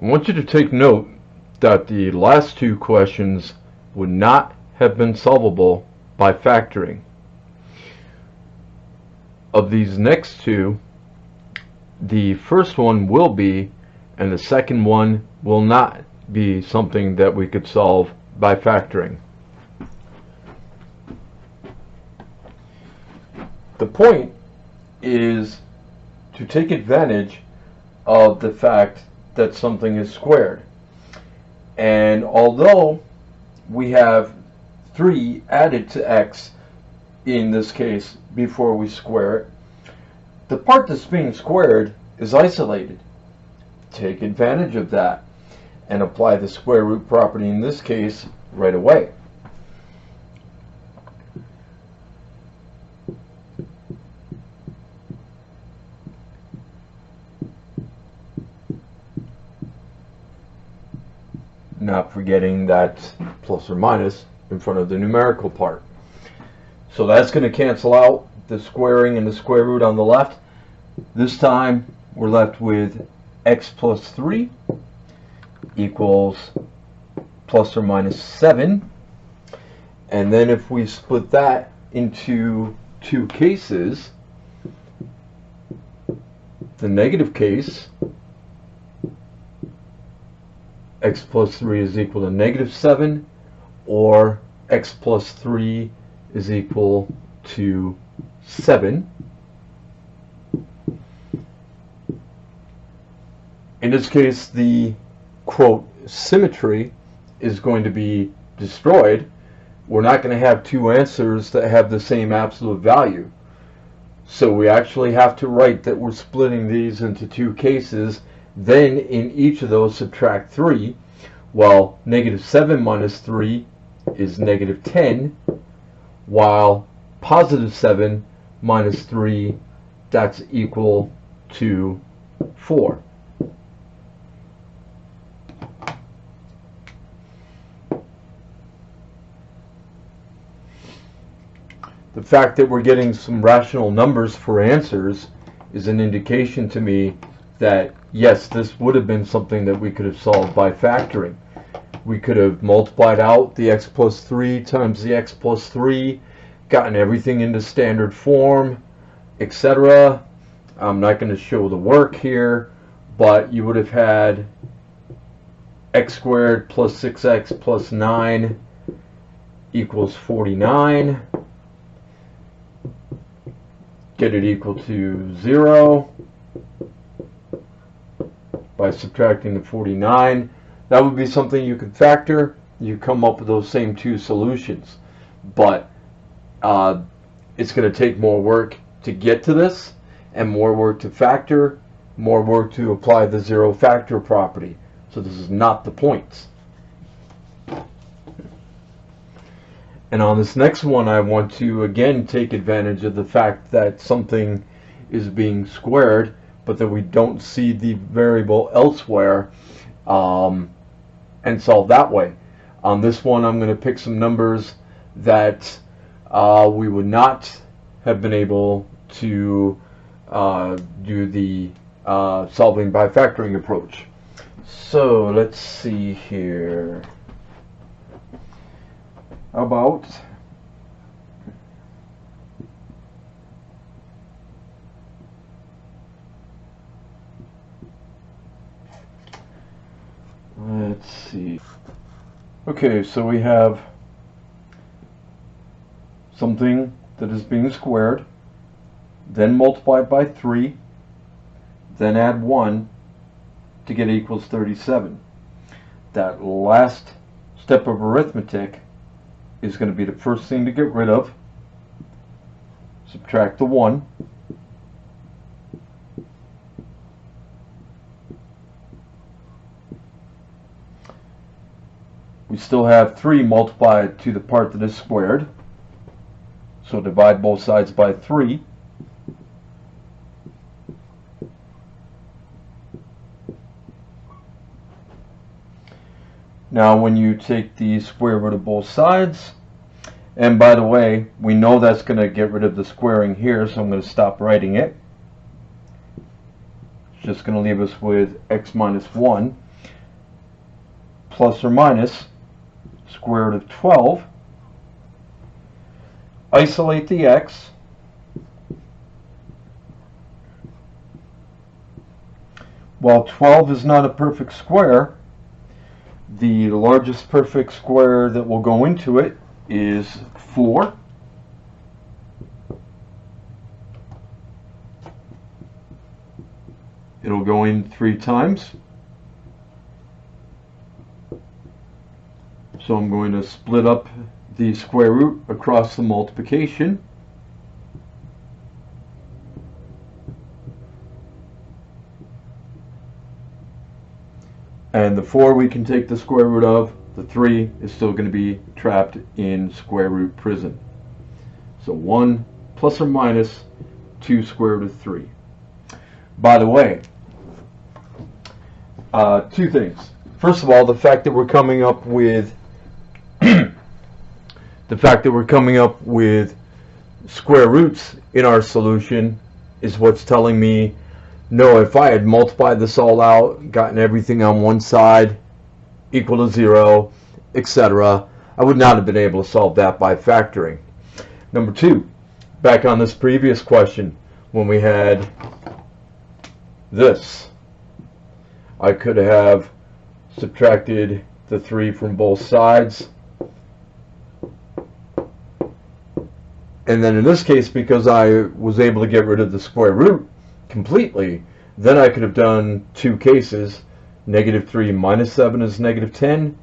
I want you to take note that the last two questions would not have been solvable by factoring. Of these next two, the first one will be, and the second one will not be something that we could solve by factoring. The point is to take advantage of the fact that something is squared. And although we have 3 added to x in this case before we square it, the part that's being squared is isolated. Take advantage of that and apply the square root property in this case right away. Not forgetting that plus or minus in front of the numerical part. So that's going to cancel out the squaring and the square root on the left. This time we're left with x plus 3 equals plus or minus 7. And then if we split that into two cases, the negative case, x plus 3 is equal to negative 7, or x plus 3 is equal to 7. In this case, the quote symmetry is going to be destroyed. We're not going to have two answers that have the same absolute value. So we actually have to write that we're splitting these into two cases. Then in each of those subtract 3. Well, negative 7 minus 3 is negative 10, while positive 7 minus 3, that's equal to 4. The fact that we're getting some rational numbers for answers is an indication to me that yes, this would have been something that we could have solved by factoring. We could have multiplied out the x plus 3 times the x plus 3, gotten everything into standard form, etc. I'm not going to show the work here, but you would have had x squared plus 6x plus 9 equals 49. Get it equal to 0 by subtracting the 49. That would be something you could factor. You come up with those same two solutions, but it's going to take more work to get to this, and more work to factor, more work to apply the zero factor property. So this is not the point. And on this next one, I want to again take advantage of the fact that something is being squared, but that we don't see the variable elsewhere, and solve that way. On this one, I'm going to pick some numbers that we would not have been able to do the solving by factoring approach. So let's see here. How about let's see. Okay, so we have something that is being squared, then multiplied by 3, then add 1 to get equals 37. That last step of arithmetic is going to be the first thing to get rid of. Subtract the 1. We still have 3 multiplied to the part that is squared. So divide both sides by 3. Now when you take the square root of both sides, and by the way, we know that's going to get rid of the squaring here, so I'm going to stop writing it. It's just going to leave us with x minus 1. plus or minus square root of 12. Isolate the x. While 12 is not a perfect square, the largest perfect square that will go into it is 4. It'll go in 3 times. So I'm going to split up the square root across the multiplication. And the 4 we can take the square root of. The 3 is still going to be trapped in square root prison. So 1 plus or minus 2 square root of 3. By the way, 2 things. First of all, the fact that we're coming up with square roots in our solution is what's telling me, no, if I had multiplied this all out, gotten everything on one side equal to 0, etc., I would not have been able to solve that by factoring. Number 2, back on this previous question, when we had this, I could have subtracted the 3 from both sides. And then in this case, because I was able to get rid of the square root completely, then I could have done 2 cases. Negative 3 minus 7 is negative 10,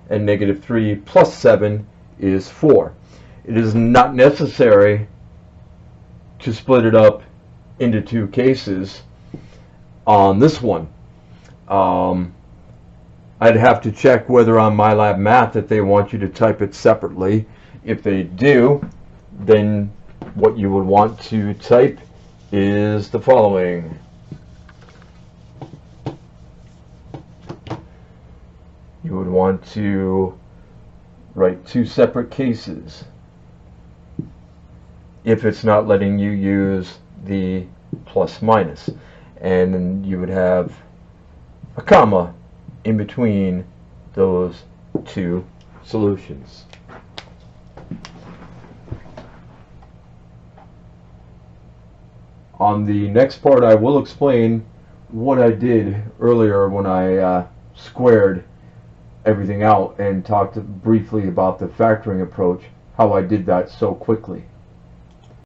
and negative 3 plus 7 is 4. It is not necessary to split it up into 2 cases on this one. I'd have to check whether on MyLab Math that they want you to type it separately. If they do, then what you would want to type is the following. You would want to write 2 separate cases if it's not letting you use the plus minus. And then you would have a comma in between those 2 solutions. On the next part, I will explain what I did earlier when I squared everything out and talked briefly about the factoring approach, how I did that so quickly.